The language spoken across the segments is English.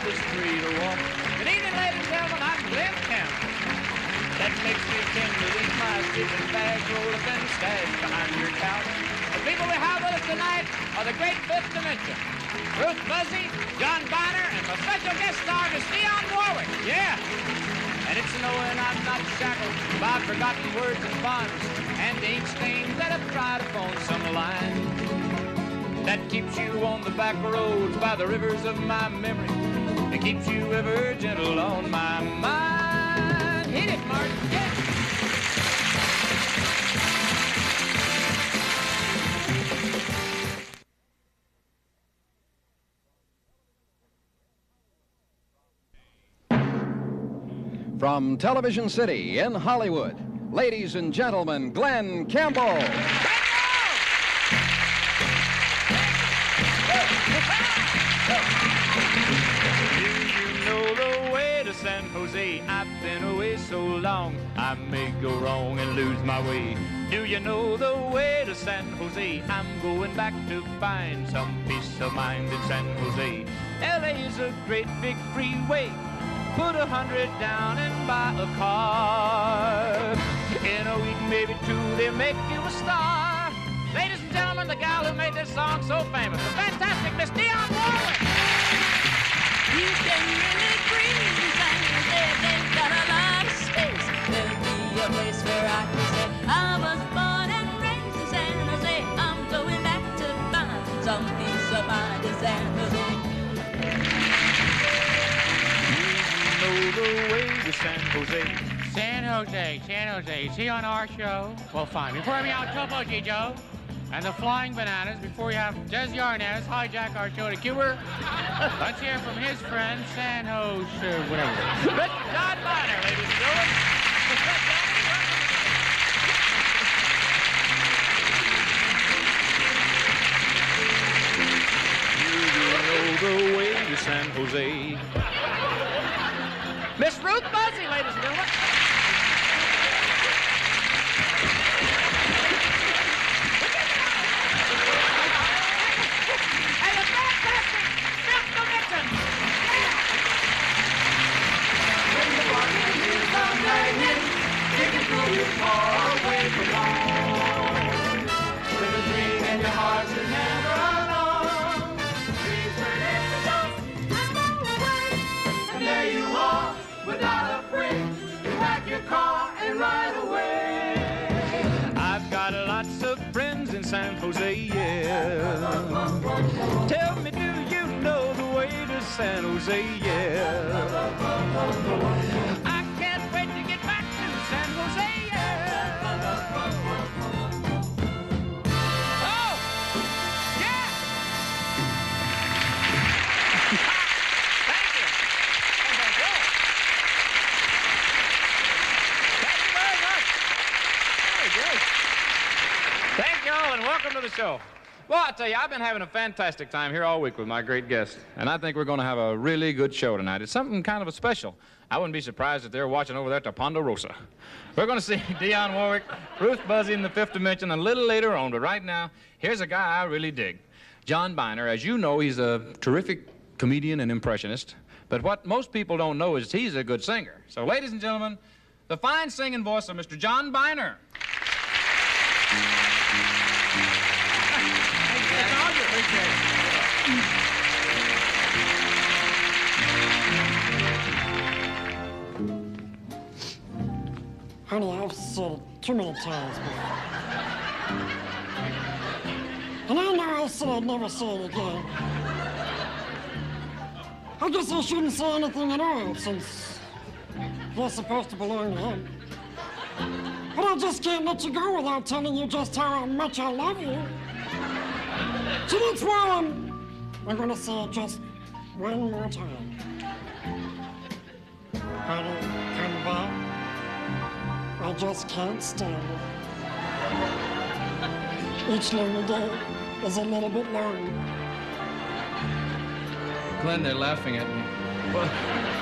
was free to walk. Good evening, ladies and gentlemen, I'm Glen Campbell. That makes me tend to leave my sleeping bag rolled up and stashed behind your couch. The people we have with us tonight are the great Fifth Dimension. Ruth Buzzi, John Byner, and my special guest star is Dionne Warwick. Yeah. And it's knowing I'm not shackled by forgotten words and bonds and the ink stains that have dried upon some line that keeps you on the back roads by the rivers of my memory. It keeps you ever gentle on my mind. Hit it, Martin. Yeah. From Television City in Hollywood, ladies and gentlemen, Glen Campbell. Do you know the way to San Jose? I've been away so long, I may go wrong and lose my way. Do you know the way to San Jose? I'm going back to find some peace of mind in San Jose. L.A. is a great big freeway. Put 100 down and buy a car. In a week, maybe two, they'll make you a star. Ladies and gentlemen, the gal who made this song so famous, the fantastic Miss Dionne Warwick. You can really breathe San Jose. They've got a lot of space. There'll be a place where I can say I was born and raised in San Jose. I'm going back to find some peace of mind in San Jose. The way to San Jose. San Jose. Is he on our show? Well, fine. Before we have Topo Joe and the Flying Bananas, before you have Des Yarnez hijack our show to Cuba, let's hear from his friend, San Jose, whatever. Mr. John Byner, ladies and gentlemen. You know the way to San Jose. Miss Ruth Buzzi, ladies and gentlemen. And the fantastic Fifth Dimension. When the rocket is on lightning, you can prove you're far away from home. With a dream in your heart, you're never alone. Please forget the dust and go away. And there you are. Without a friend, you pack your car and ride away. I've got lots of friends in San Jose, yeah. Tell me, do you know the way to San Jose, yeah? I can't wait to get back to San Jose, yeah. Oh, yeah. Thank you. Thank you all, and welcome to the show. Well, I tell you, I've been having a fantastic time here all week with my great guests, and I think we're going to have a really good show tonight. It's something kind of a special. I wouldn't be surprised if they're watching over there at the Ponderosa. We're going to see Dionne Warwick, Ruth Buzzi in the Fifth Dimension a little later on, but right now, here's a guy I really dig. John Byner. As you know, he's a terrific comedian and impressionist, but what most people don't know is he's a good singer. So, ladies and gentlemen, the fine singing voice of Mr. John Byner. Honey, I've said it too many times before. And I know I said I'd never say it again. I guess I shouldn't say anything at all, since you're supposed to belong to him. But I just can't let you go without telling you just how much I love you. So that's why I'm gonna say it just one more time. Honey, come back. I just can't stand it. Each lonely day is a little bit long. Glenn, they're laughing at me. Well,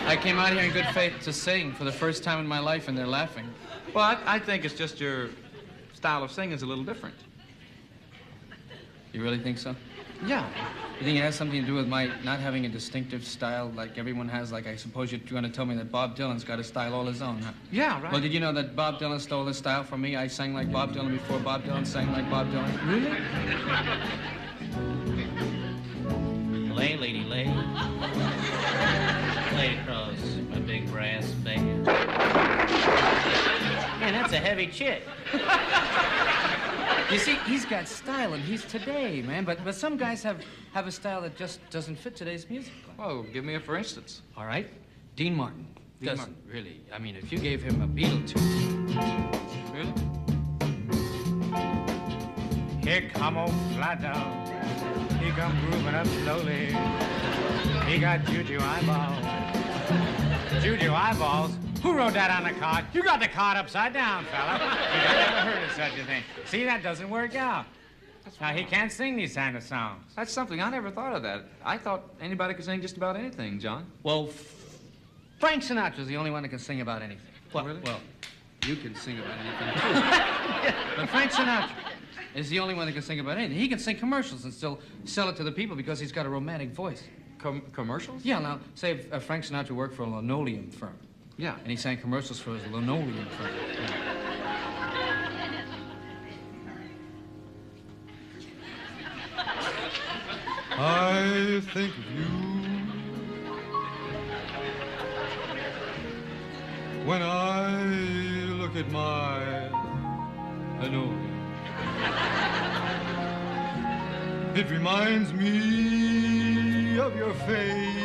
I came out here in good faith to sing for the first time in my life, and they're laughing. Well, I think it's just your style of singing is a little different. You really think so? Yeah. You think it has something to do with my not having a distinctive style like everyone has? Like, I suppose you're going to tell me that Bob Dylan's got a style all his own, huh? Yeah, right. Well, did you know that Bob Dylan stole his style from me? I sang like Bob Dylan before Bob Dylan sang like Bob Dylan. Really? Lay, lady, lay. Lay across my big brass band. Man, that's a heavy chit. You see, he's got style, and he's today, man. But some guys have a style that just doesn't fit today's music. Oh, give me a for instance. All right, Dean Martin. Dean Doesn't really. I mean, if you gave him a Beatle tune. Really? Here come old flat dog. He come grooving up slowly. He got juju eyeballs. Juju eyeballs? Who wrote that on the card? You got the card upside down, fella. You never heard of such a thing. See, that doesn't work out. Now, he can't sing these kind of songs. That's something. I never thought of that. I thought anybody could sing just about anything, John. Well, Frank Sinatra's the only one that can sing about anything. Well, really? Well, you can sing about anything, too. But Frank Sinatra is the only one that can sing about anything. He can sing commercials and still sell it to the people because he's got a romantic voice. Commercials? Yeah, now, say if Frank Sinatra worked for a linoleum firm. Yeah. And he sang commercials for his linoleum firm. Yeah. I think of you when I look at my linoleum. It reminds me of your face.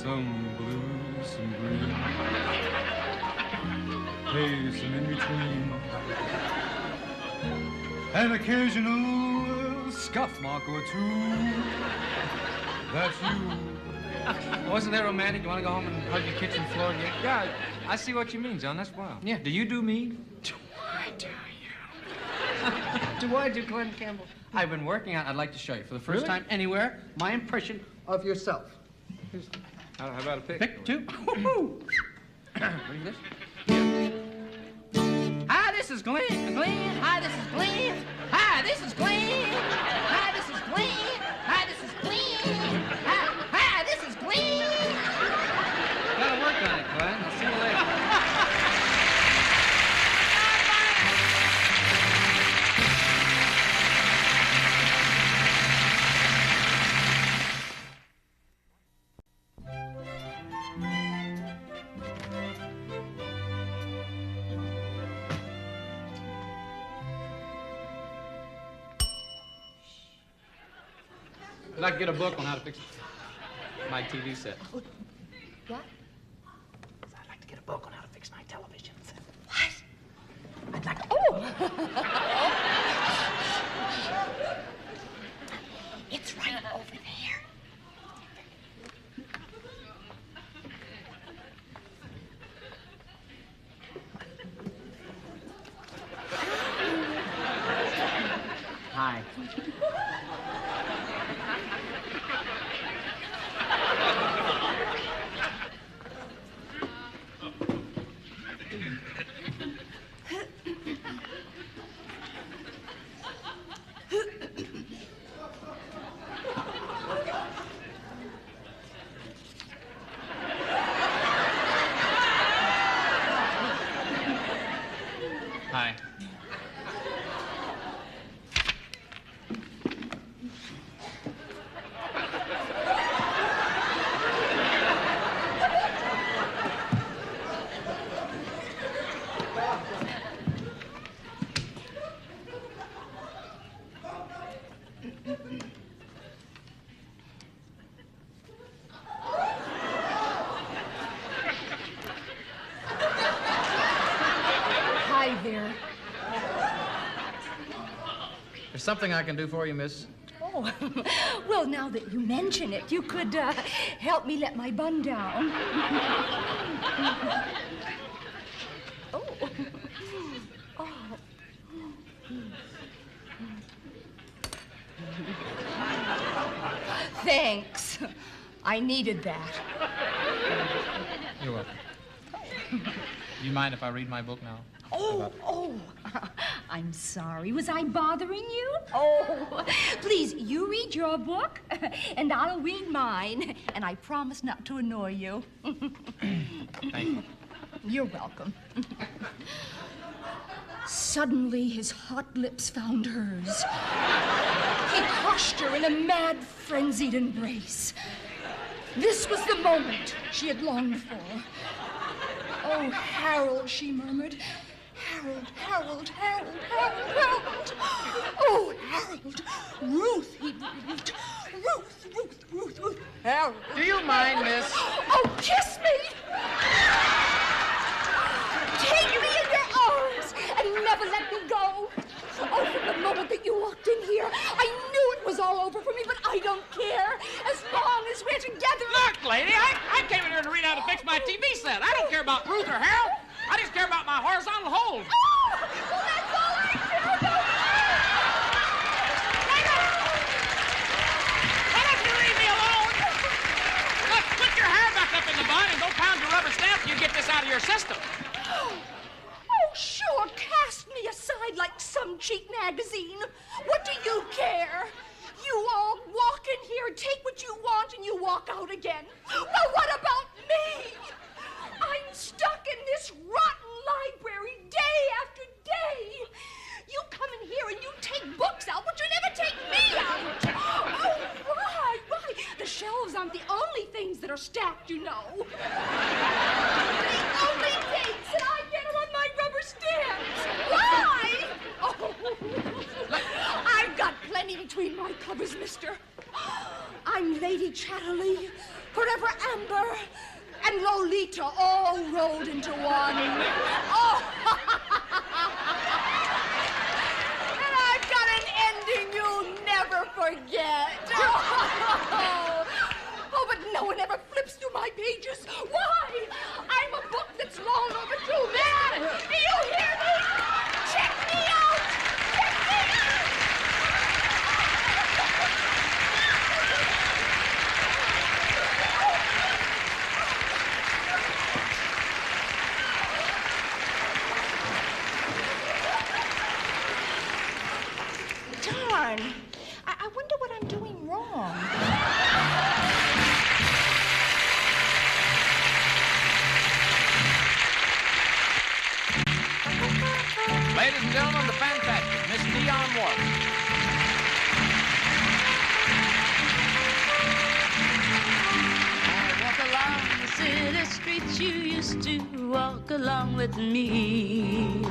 Some blue, some green, hey, some in between. An occasional scuff mark or two. That's you. Wasn't that romantic? You want to go home and hug your kitchen floor again? Yeah, I see what you mean, John. That's wild. Yeah. Do you do me? Do I do you? Do I do Glen Campbell? I've been working on. I'd like to show you for the first time anywhere my impression of yourself. How about a pick? Pick two. Ready this? Hi, this is Glen. Glen. Hi, this is Glen. Hi, this is Glen. Hi, this is Glen. Hi, this is Glen. Hi, this is Glen. Gotta work on it, Glenn. I'll see you later. I'd like to get a book on how to fix my TV set. What? I'd like to get a book on how to fix my television set. What? I'd like to... Oh! It's right over there. Hi. Hi. Hi there. There's something I can do for you, miss. Oh, well, now that you mention it, you could help me let my bun down. Oh. Oh. Thanks. I needed that. You're welcome. You mind if I read my book now? Oh, I'm sorry. Was I bothering you? Oh, please, you read your book, and I'll read mine. And I promise not to annoy you. Thank you. You're welcome. Suddenly, his hot lips found hers. He crushed her in a mad, frenzied embrace. This was the moment she had longed for. Oh, Harold, she murmured. Harold, Harold, Harold, Harold, Harold. Oh, Harold. Ruth, he breathed. Ruth, Ruth, Ruth, Ruth. Harold. Do you mind, miss? Oh, kiss me. Take me in your arms and never let me go. Oh, from the moment that you walked in here, I knew it was all over for me, but I don't care. As long as we're together. Look, lady, I came in here to read how to fix my TV set. I don't care about Ruth or Harold. I just care about my horizontal hold. Oh, well, that's all I care about. Why don't you leave me alone? Look, put your hair back up in the bun and go pound your rubber stamp till you get this out of your system. Oh, sure, cast me aside like some cheap magazine. What do you care? You all walk in here, take what you want, and you walk out again. Well, what about me? I'm stuck in this rotten library day after day. You come in here and you take books out, but you never take me out. Oh, why? The shelves aren't the only things that are stacked, you know. The only things that I get are on my rubber stamps. Why? Oh, I've got plenty between my covers, mister. I'm Lady Chatterley, Forever Amber, and Lolita all rolled into one. Oh, and I've got an ending you'll never forget. Oh, but no one ever flips through my pages. Why? I'm a book that's long overdue, man. Do you hear me? Check me out. Check me out. Darn. I wonder what I'm doing wrong. Ladies and gentlemen, the fantastic Miss Dionne Warwick. I walk along the city streets you used to walk along with me.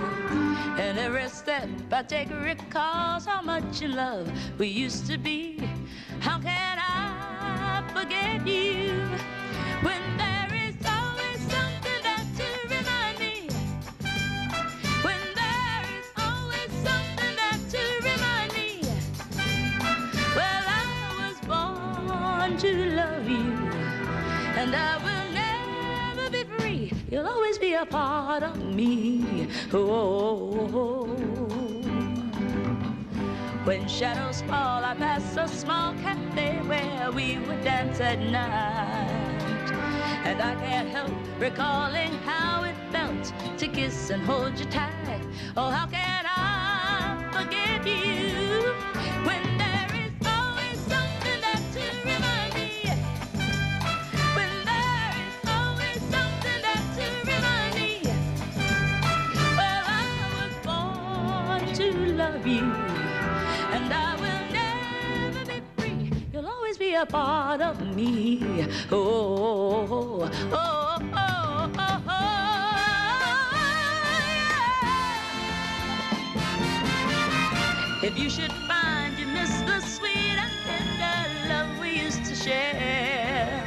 And every step I take recalls how much in love we used to be. How can I forget you when there is always something that to remind me? When there is always something that to remind me. Well, I was born to love you, and I will never be free. You'll always be a part of me. Oh. When shadows fall, I pass a small cafe where we would dance at night. And I can't help recalling how it felt to kiss and hold you tight. Oh, how can I forget you when there is always something that to remind me? When there is always something that to remind me. Well, I was born to love you, and I will never be free. You'll always be a part of me. Oh, oh, oh, oh, oh, oh, yeah. If you should find you miss the sweet and tender love we used to share,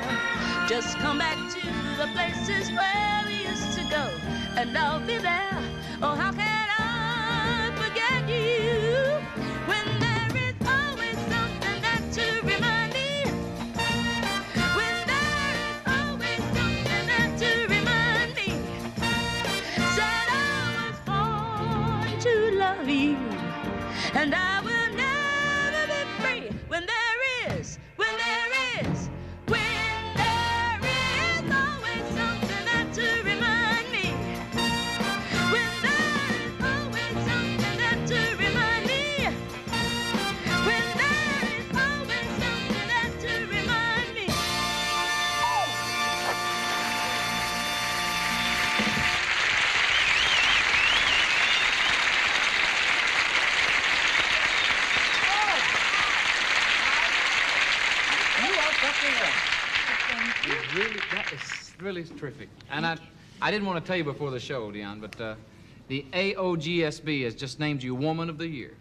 just come back to the places where we used to go, and I'll be there. Oh, how can I forget you when there is always something that to remind me? When there is always something that to remind me. Said I was born to love you, and I will never be free when there is always something that to remind me. When there is That is really terrific. And I didn't want to tell you before the show, Dionne, but the AOGSB has just named you Woman of the Year.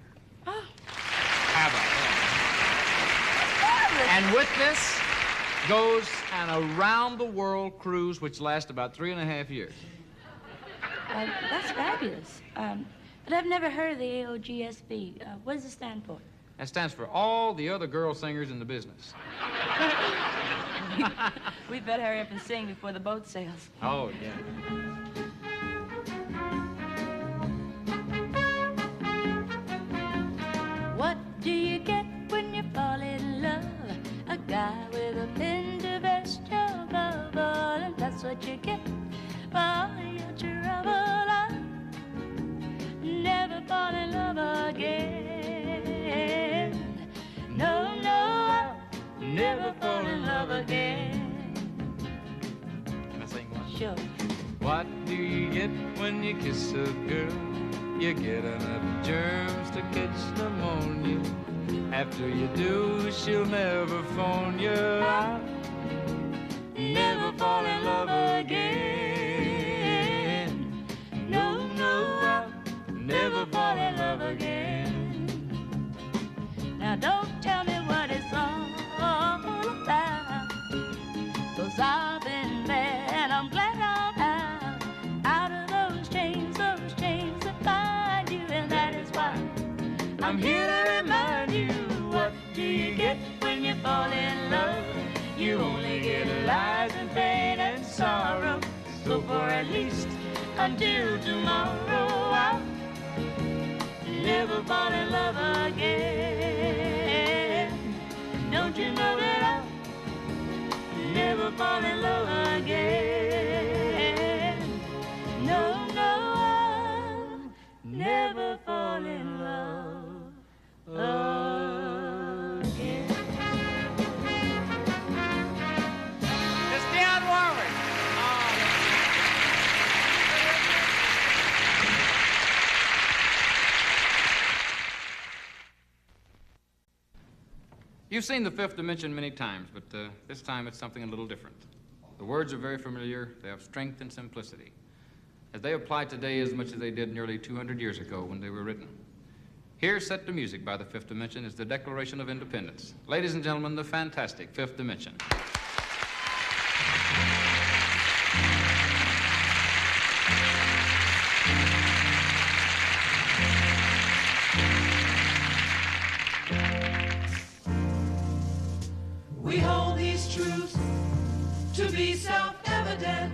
Oh. How about that? And with this goes an around-the-world cruise which lasts about 3.5 years. That's fabulous. But I've never heard of the AOGSB. What does it stand for? That stands for all the other girl singers in the business. We'd better hurry up and sing before the boat sails. Oh, yeah. What do you get when you fall in love? A guy with a Pinterest bubble, and that's what you get for all your trouble. I'll never fall in love again. No, no, I'll never fall in love again. Can I sing one? Sure. What do you get when you kiss a girl? You get enough germs to catch pneumonia. After you do, she'll never phone you. I'll never fall in love again. No, no, I'll never fall in love again. Now don't tell me what it's all about, 'cause I've been bad and I'm glad I'm out of those chains to find you, and that is why I'm here to remind you. What do you get when you fall in love? You only get lies and pain and sorrow. So for at least until tomorrow, I'll never fall in love again. Don't you know that I'll never fall in love again? No, no, I'll never fall in love again. It's Dionne Warwick. You've seen The Fifth Dimension many times, but this time it's something a little different. The words are very familiar. They have strength and simplicity, as they apply today as much as they did nearly 200 years ago when they were written. Here, set to music by The Fifth Dimension, is the Declaration of Independence. Ladies and gentlemen, the fantastic Fifth Dimension. We hold these truths to be self-evident,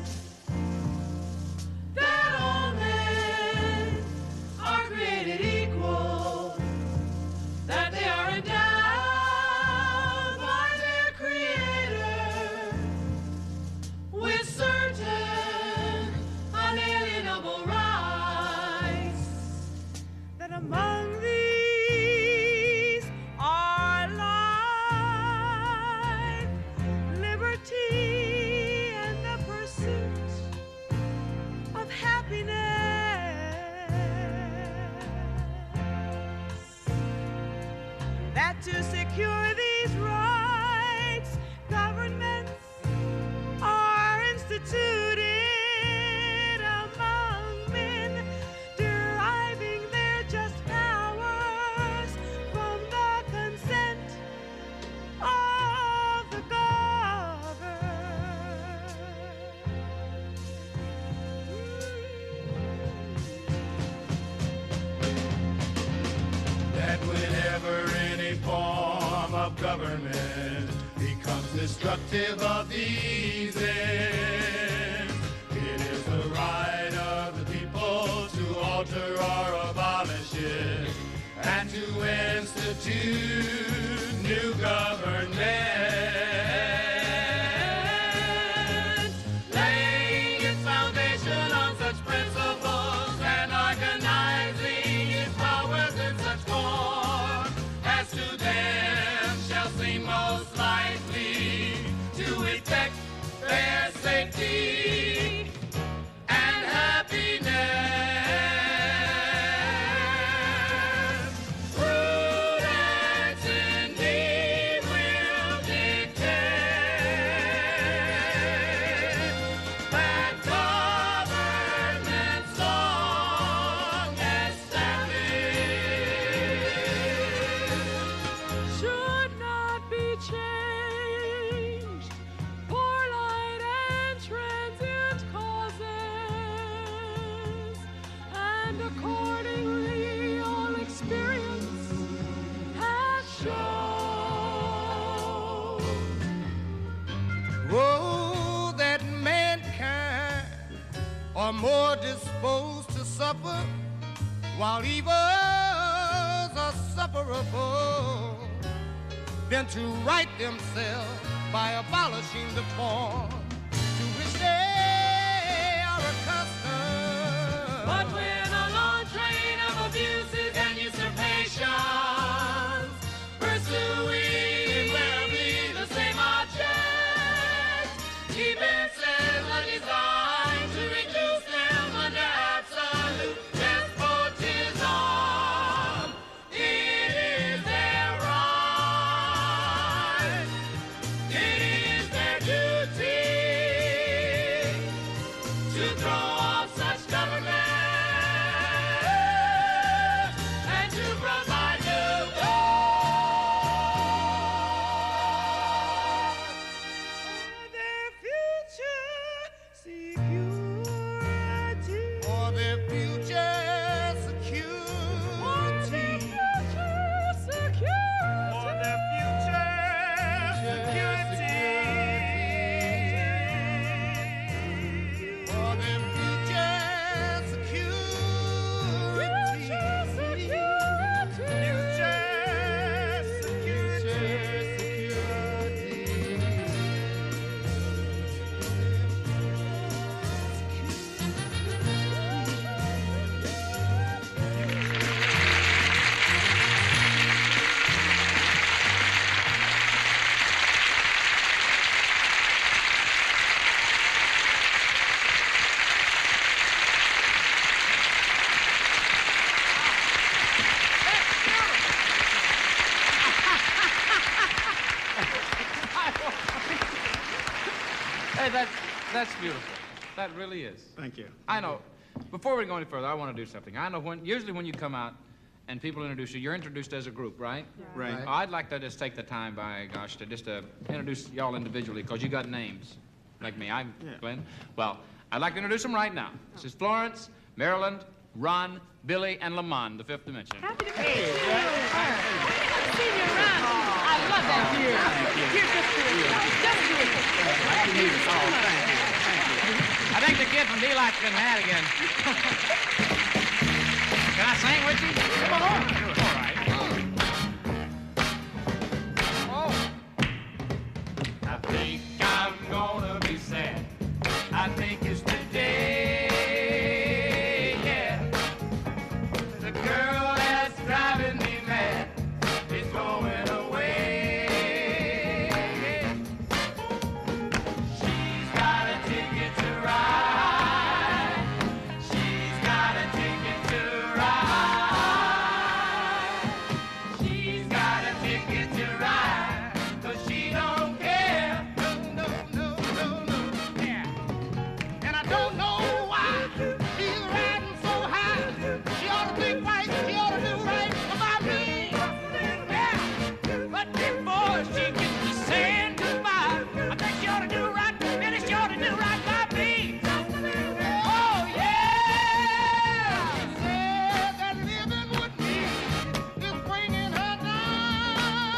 that all men are created equal, that they are endowed by their Creator with certain unalienable rights, that among these are life, liberty, and the pursuit of happiness. That to secure these rights, governments are instituted among men, deriving their just powers from the consent of the governed. That whenever any form of government becomes destructive of these ends, it is the right of the people to alter or abolish it and to institute new government, laying its foundation on such principles and organizing its powers in such form as to them shall seem most likely to effect their safety and happiness. Prudence indeed will dictate more disposed to suffer, while evils are sufferable, than to right themselves by abolishing the form to which they are accustomed. But when a long train of abuses and usurpations pursuing invariably the same object, evinces a design to reduce them under absolute despotism, it is their right, it is their duty to throw off such government and to provide new laws for their future security. For their future security. For their future security. For their future security. Hey, that's beautiful. That really is. Thank you. I know. Before we go any further, I want to do something. I know usually when you come out and people introduce you, you're introduced as a group, right? Right. I'd like to just take the time, by gosh, to just introduce y'all individually, because you got names, like me. I'm Glenn. Well, I'd like to introduce them right now. This is Florence, Maryland, Ron, Billy, and Lamont, the Fifth Dimension. Happy to meet you. I've seen you around. I love that. You're just beautiful. I think the kid from D-Loc's been mad again. Can I sing with you? Come on. All right. I think I'm gonna be sad. I think it's the day, yeah. The girl that's driving me mad is going away. She's got a ticket to ride. She's got a ticket to ride. She's got a ticket to ride, 'cause she don't care. No, no, no, no, yeah. And I don't know why she's riding so high. She ought to think right, she ought to do right about me. Yeah. But before she gets to saying goodbye, I think she ought to do right, and she ought to do right by me. Oh, yeah. She said that living with me is bringing her down.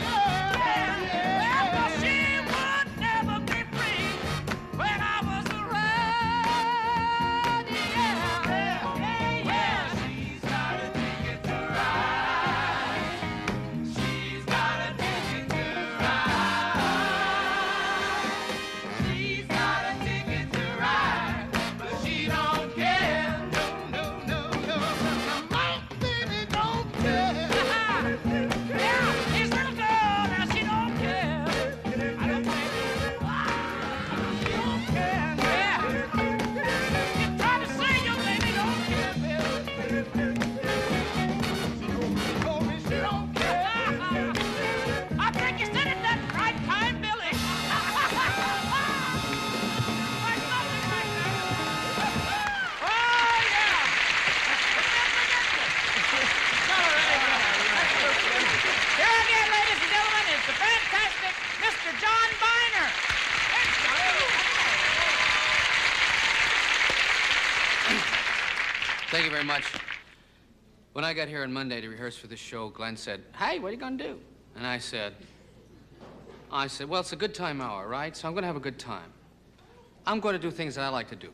Yeah. Well, she would never be free when I was around. Yeah. She's got a ticket to ride. She's got a ticket to ride. She's got a ticket to ride, but she don't care. No, no, no, no. My baby don't care. Yeah, this little girl, now she don't care. I don't think she don't care. Yeah. You try to say your baby don't care, Bill. She told me she don't care. I think you said it that right time, Billy. Like nothing right now. Oh, yeah. Here again, ladies and gentlemen, is the fantastic Mr. John Byner. Thank you very much. When I got here on Monday to rehearse for this show, Glenn said, "Hey, what are you going to do?" And I said, well, it's a good time hour, right? So I'm going to have a good time. I'm going to do things that I like to do.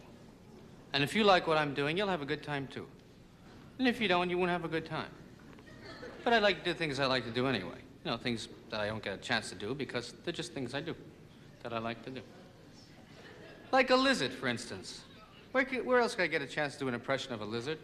And if you like what I'm doing, you'll have a good time, too. And if you don't, you won't have a good time. But I like to do things I like to do anyway. You know, things that I don't get a chance to do because they're just things I do that I like to do. Like a lizard, for instance. Where else could I get a chance to do an impression of a lizard?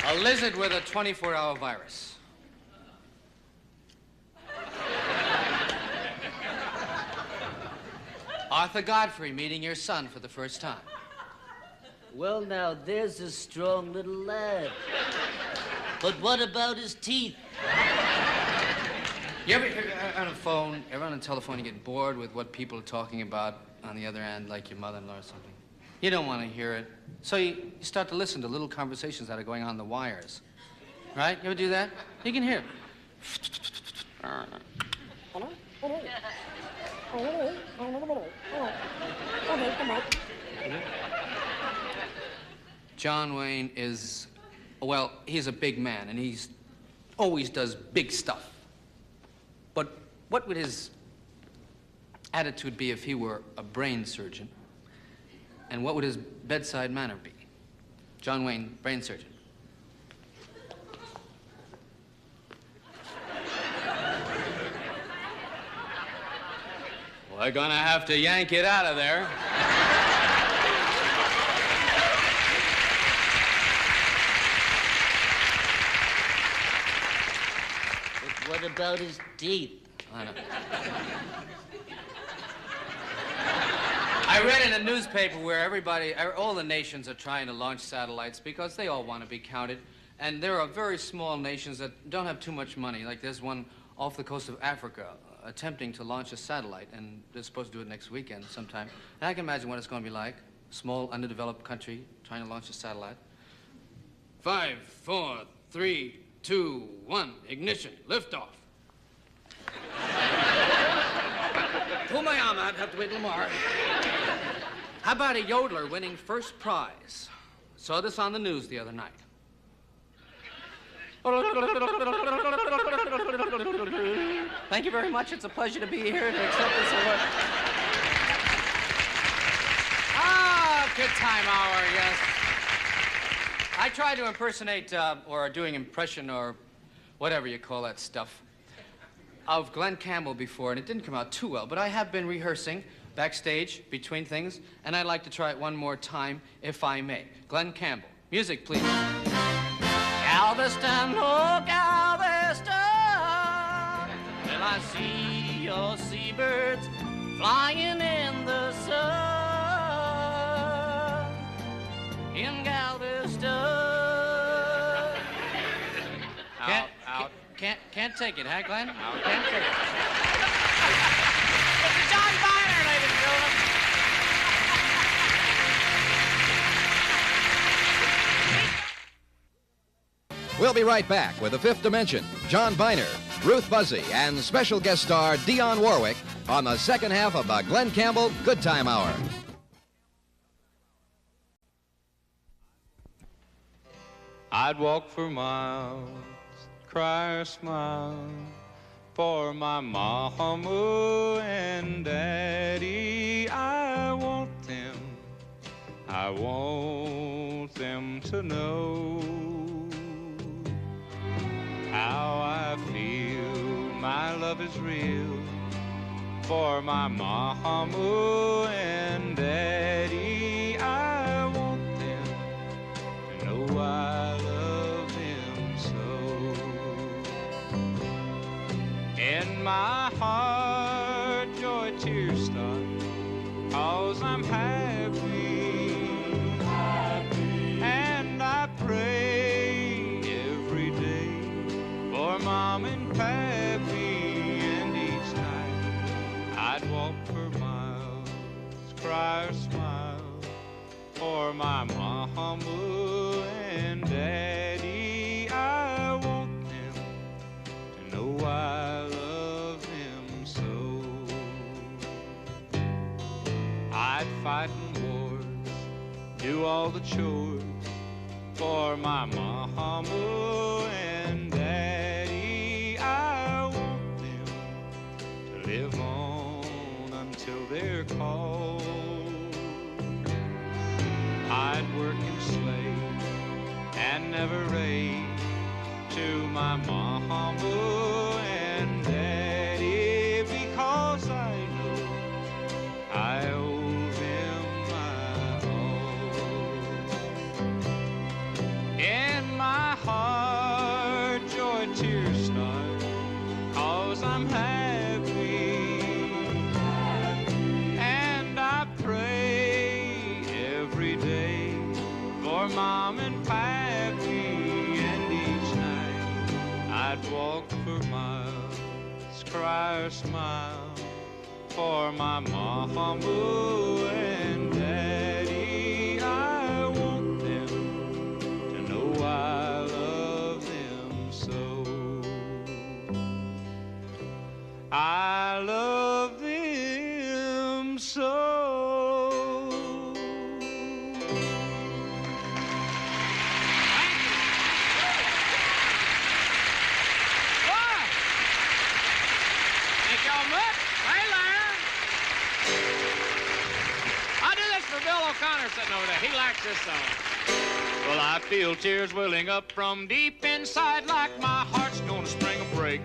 A lizard with a 24-hour virus. Arthur Godfrey meeting your son for the first time. Well, now, there's a strong little lad. But what about his teeth? You ever on a phone, ever on a telephone, you get bored with what people are talking about on the other end, like your mother-in-law or something? You don't want to hear it. So you start to listen to little conversations that are going on the wires. Right? You ever do that? You can hear it. John Wayne is, well, he's a big man, and he's always does big stuff. But what would his attitude be if he were a brain surgeon? And what would his bedside manner be? John Wayne, brain surgeon. We're gonna have to yank it out of there. But what about his teeth? I know. I read in a newspaper where all the nations are trying to launch satellites because they all want to be counted. And there are very small nations that don't have too much money. Like there's one off the coast of Africa attempting to launch a satellite, and they're supposed to do it next weekend sometime. And I can imagine what it's going to be like. Small, underdeveloped country trying to launch a satellite. 5, 4, 3, 2, 1, ignition, liftoff. Pull my arm out, have to wait till tomorrow. How about a yodeler winning first prize? Saw this on the news the other night. Thank you very much. It's a pleasure to be here to accept this award. Ah, Goodtime Hour, yes. I tried to impersonate, or doing impression, or whatever you call that stuff, of Glen Campbell before, and it didn't come out too well, but I have been rehearsing backstage between things, and I'd like to try it one more time, if I may. Glen Campbell. Music, please. Galveston, oh, Galveston, will I see your seabirds flying in the sun in Galveston. Out. Can't take it, huh, Glenn? Out. Can't take it. Mr. John Byner, ladies and gentlemen. We'll be right back with The Fifth Dimension, John Byner, Ruth Buzzi, and special guest star Dionne Warwick on the second half of the Glen Campbell Goodtime Hour. I'd walk for miles, cry or smile for my mama and daddy. I want them to know how I feel. My love is real for my mama and daddy. I want them to know I love them so. In my heart, joy tears start, 'cause I'm happy. And I pray every day for Mom and Pappy, and each night I'd walk for miles, cry or smile for my mama and daddy. I want them to know I love them so. I'd fight in wars, do all the chores for my mama and live on until they're called. I'd work and slave and never rate to my mama and daddy, because I know I owe them my all. In my heart, joy tears start, 'cause I'm happy, and I pray every day for Mom and Pappy, and each night I'd walk for miles, cry or smile for my mama and daddy. I want them to know I love them so. I love them so. Thank y'all much. Hey, Larry. I'll do this for Bill O'Connor sitting over there. He likes this song. Well, I feel tears welling up from deep inside, like my heart's gonna spring a break.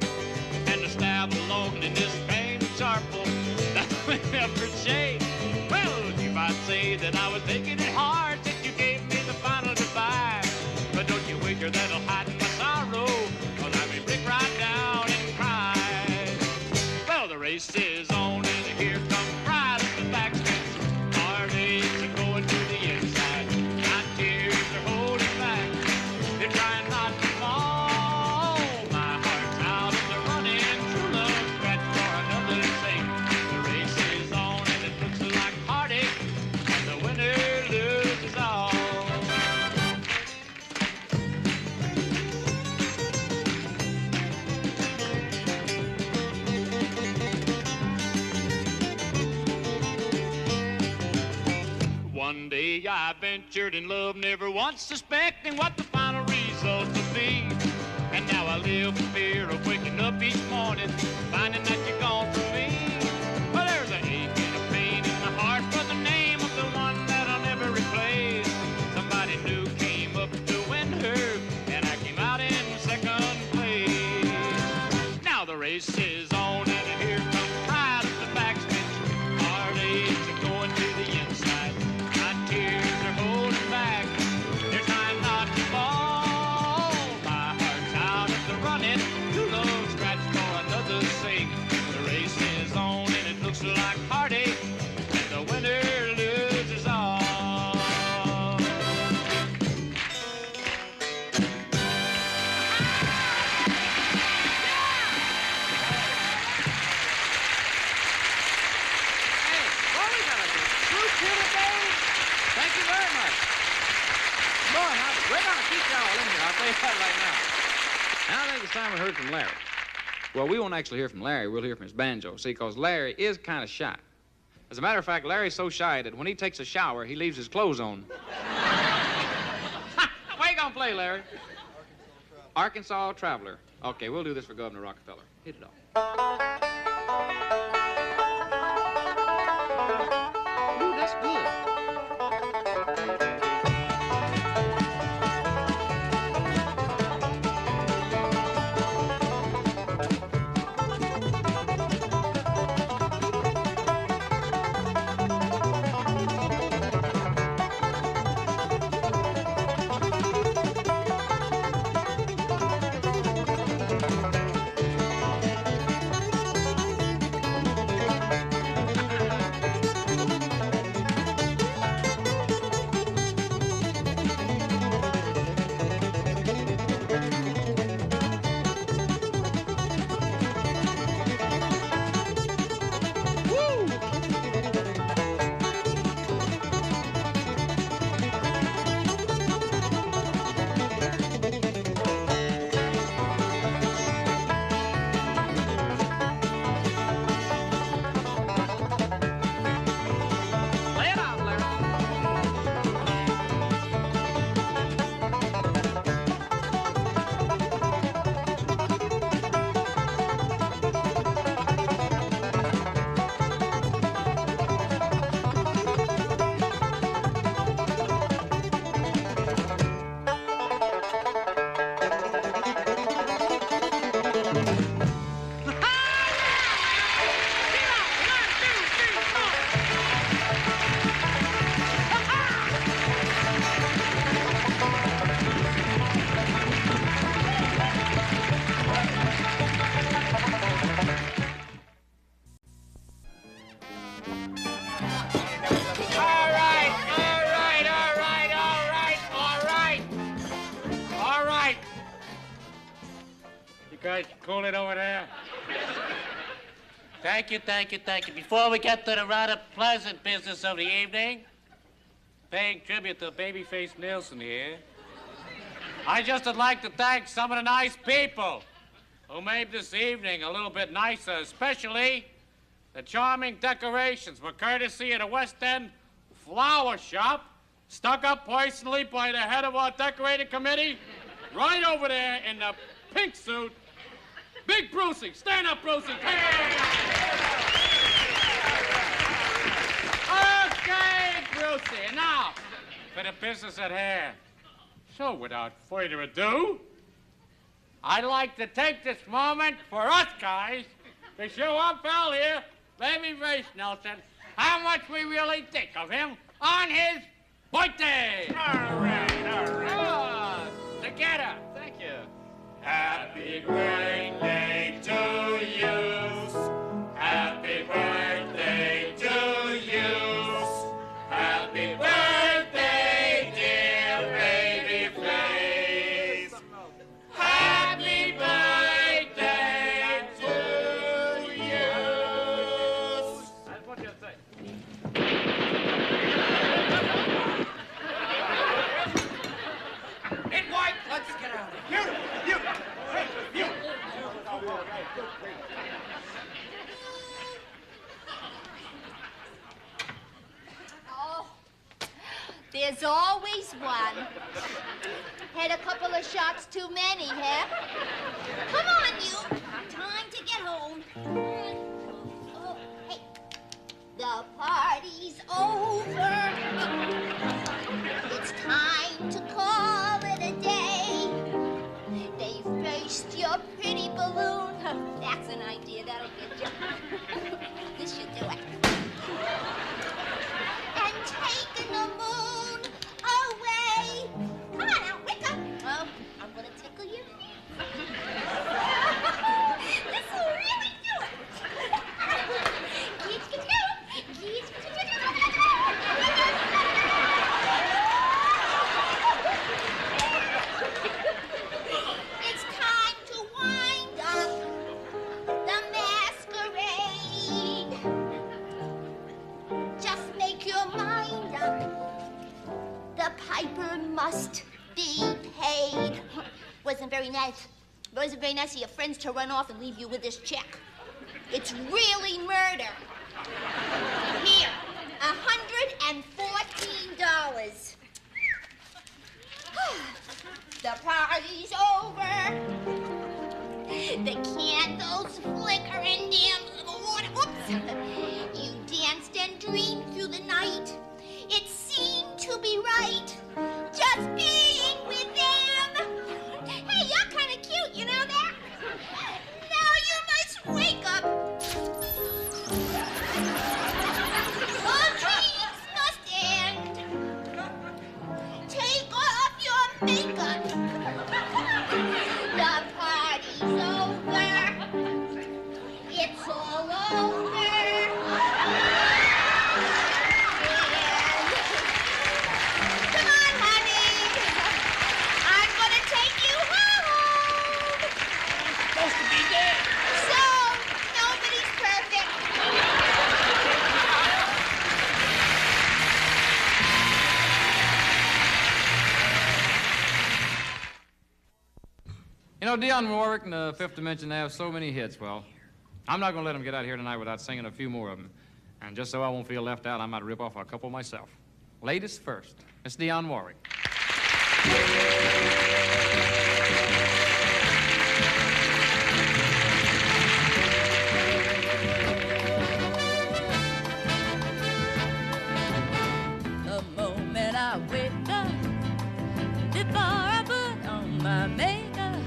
And the stab of loneliness, pain, and sorrowful that will never shade. Well, if I'd say that I was taking it hard since you gave me the final goodbye. But don't you wager that'll heighten my sorrow, 'cause I may break right down and cry. Well, the race is on and here comes pride at the backstretch. Heartaches are going to the inside. My tears are holding back. They're trying not to fall. My heart's out in the running. True love scratch for another's sake. The race is on and it looks like heartache, and the winner loses all. One day I ventured in love, never once suspecting what the final result would be. And now I live in fear of waking up each morning, finding that you're gone from me. Well, there's an ache and a pain in my heart for the name of the one that I'll never replace. Somebody new came up to win her, and I came out in second place. Now the race is on, and here comes pride at the backstretch. Heartaches are going to the inside. My tears are holding back. They're trying not to fall. My heart's out of the running. Two love scratch for another's sake. The race is on and it looks like heartache, and the winner loses all. Hey, boy, we got a group here today. Thank you very much. Boy, now, we're going to keep y'all in here. I'll tell you that right now. Now I think it's time we heard from Larry. Well, we won't actually hear from Larry. We'll hear from his banjo. See, because Larry is kind of shy. As a matter of fact, Larry's so shy that when he takes a shower, he leaves his clothes on. What you going to play, Larry? Arkansas Traveler. Okay, we'll do this for Governor Rockefeller. Hit it off. Ooh, that's good. guys cool it over there? Thank you. Before we get to the rather pleasant business of the evening, paying tribute to Babyface Nielsen here, I just would like to thank some of the nice people who made this evening a little bit nicer, especially the charming decorations were courtesy of the West End Flower Shop, stuck up personally by the head of our decorating committee, right over there in the pink suit, Big Brucey. Stand up, Brucey. Okay, Brucey. And now, for the business at hand. So, without further ado, I'd like to take this moment for us guys to show our pal here, Babyface Nelson, how much we really think of him on his birthday. All right. Together. Thank you. Happy birthday to you. Happy birthday to you. Happy birthday, dear Babyface. Happy birthday to you. That's what you say. Hey, White, let's get out of here. You. Oh, there's always one. Had a couple of shots too many, huh? Come on, you. Time to get home. Oh, hey. The party's over. It's time to call it a day. They've faced your pretty balloon. That's an idea. That'll get you. This should do it. And taking the moon away. Come on now, wake up. Oh, I'm gonna tickle your feet. This will really do it. It's time to wind up the masquerade. Just make your mind up. The piper must be paid. Wasn't very nice. Wasn't very nice of your friends to run off and leave you with this check. It's really murder. Here, $114. The party's over. The candles flicker in dim water. Oops. You danced and dreamed through the night. It seemed to be right, just being with them. Hey, you're kind of cute, you know that? Now you must wake up. All dreams must end. Take off your makeup. The party's over. It's all over. Come on, honey. I'm gonna take you home. Supposed to be dead. So, nobody's perfect. You know, Dionne Warwick and the Fifth Dimension, they have so many hits. Well, I'm not going to let them get out here tonight without singing a few more of them. And just so I won't feel left out, I might rip off a couple myself. Ladies first. It's Dionne Warwick. The moment I wake up, before I put on my makeup,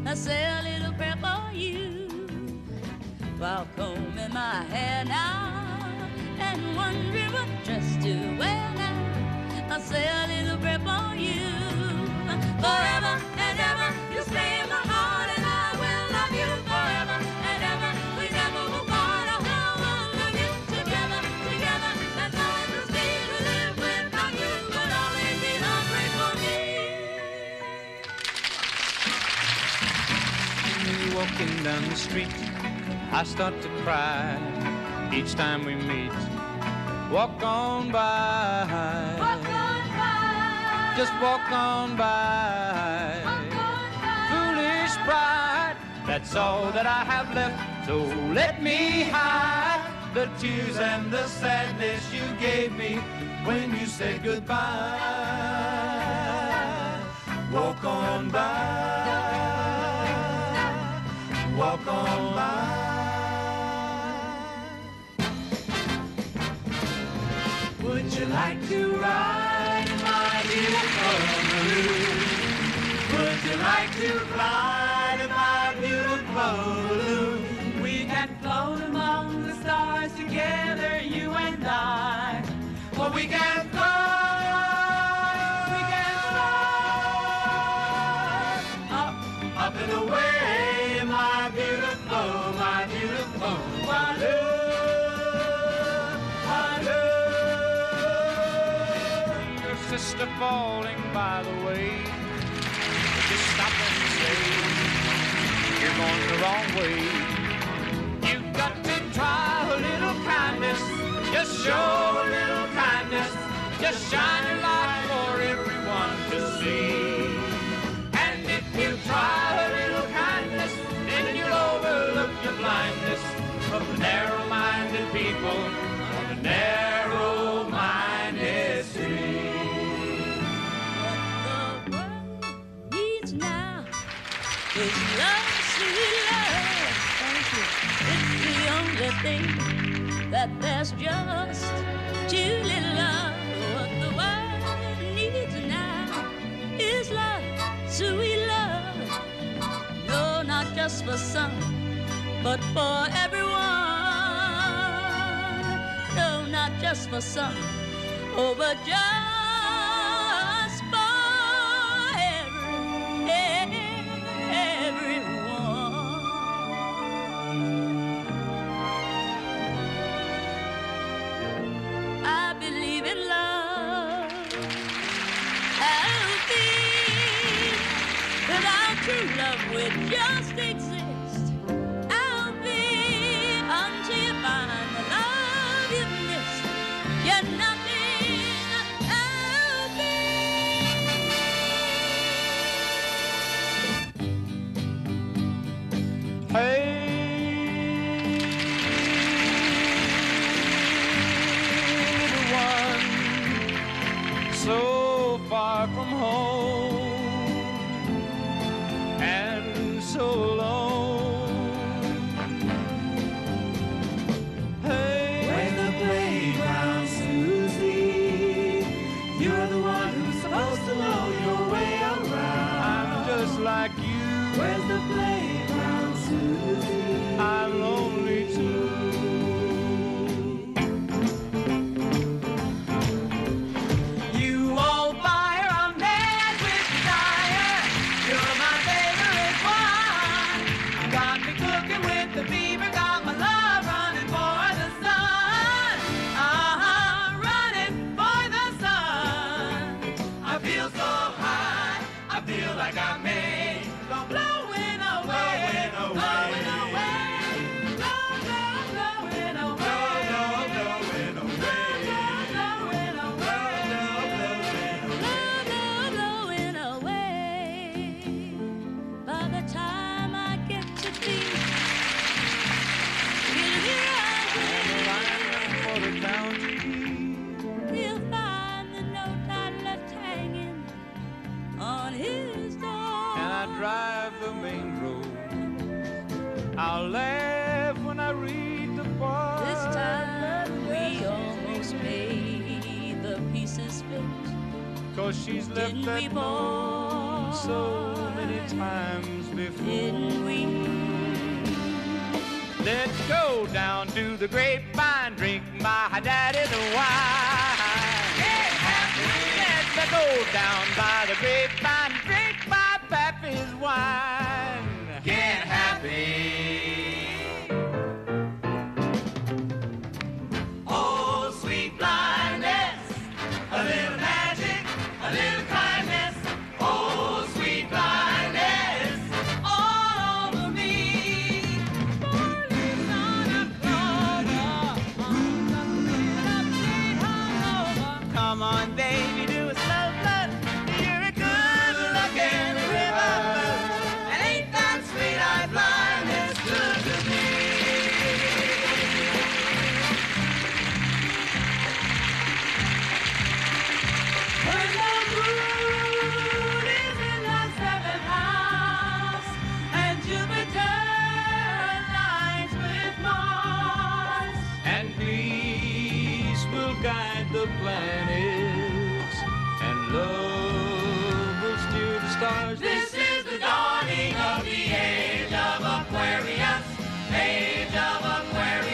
I say a little prayer for you. While combing my hair now and wondering what dress to wear now, I say a little prayer for you. Forever and ever, you stay in my heart, and I will love you forever and ever. We never will part. I will love you together, together. That's how it must be to live without you. Would only be heartbreak for me. walking down the street, I start to cry each time we meet. Walk on by. Walk on by. Just walk on by. Walk on by. Foolish pride, that's all that I have left. So let me hide the tears and the sadness you gave me when you said goodbye. Walk on by. Walk on by. Would you like to ride in my beautiful balloon? Would you like to fly in my beautiful balloon? We can float among the stars together, you and I. Or we can fly up and away, my beautiful balloon. Sister falling by the way, just stop and say, you're going the wrong way. You've got to try a little kindness, just show a little kindness, just shine your light for everyone to see. And if you try a little kindness, then you'll overlook your blindness of the narrow-minded people on the narrow-minded street. It's love, sweet love. It's the only thing that there's just too little of. What the world needs now is love, sweet love. No, not just for some, but for everyone. No, not just for some, oh, but just for I believe in love. Alfie, without true love would just exist. Alfie, until you find the love you've missed, you're nothing. Alfie. Hey. So far from home and so alone. Hey, where's the playground, Susie? You're the one who's supposed to know your way around. I'm just like you. Where's the playground, Susie? I'm lonely too. Like I made, blowing away, blowing away, blowing away. By the time I get to be he'll find the note I left hanging on his door. And I drive the main road. I'll laugh when I read the part. This time we almost made the pieces fit. 'Cause she's left Didn't that we, note boy? so many times before. Didn't we? Let's go down to the grapevine, drink my daddy's wine. Get happy. Let's go down by the grapevine, drink my pappy's wine. Get happy. Oh, sweet blindness, a little magic, a little kindness. Oh, sweet blindness, all over me. baby, do a slow float. You're a good-looking riverboat, and ain't that sweet-eyed blindness good to me? When the moon is in the seventh house, and Jupiter aligns with Mars, and peace will guide the planets, and love will steer the stars. This is the dawning of the age of Aquarius, age of Aquarius.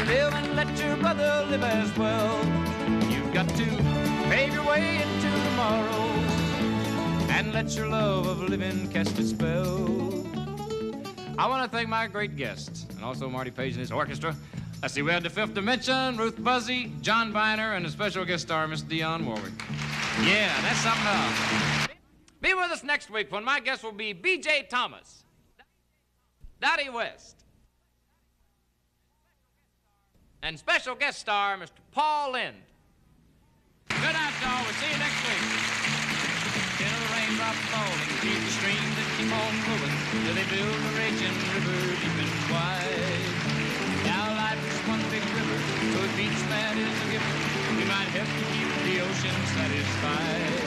Live and let your brother live as well. You've got to pave your way into tomorrow and let your love of living cast its spell. I want to thank my great guests and also Marty Page and his orchestra. Let's see, we had the Fifth Dimension, Ruth Buzzi, John Byner, and a special guest star, Miss Dionne Warwick. Yeah, that's something else. Be with us next week when my guest will be B.J. Thomas, Dottie West, and special guest star, Mr. Paul Lind. Good night, y'all. We'll see you next week. Gentle raindrops falling, keep the streams that keep on flowing till they build a raging river deep and wide. Now life is one big river, so if each man is a giver, we might help to keep the ocean satisfied.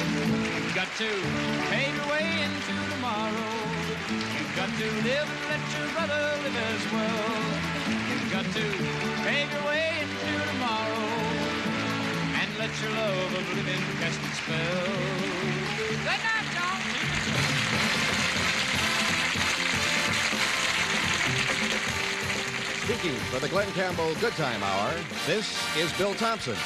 You've got to pave your way into tomorrow. You've got to live and let your brother live as well. You've got to pave your way into tomorrow and let your love of living cast its spell. Good night, John. Speaking for the Glen Campbell Goodtime Hour, this is Bill Thompson.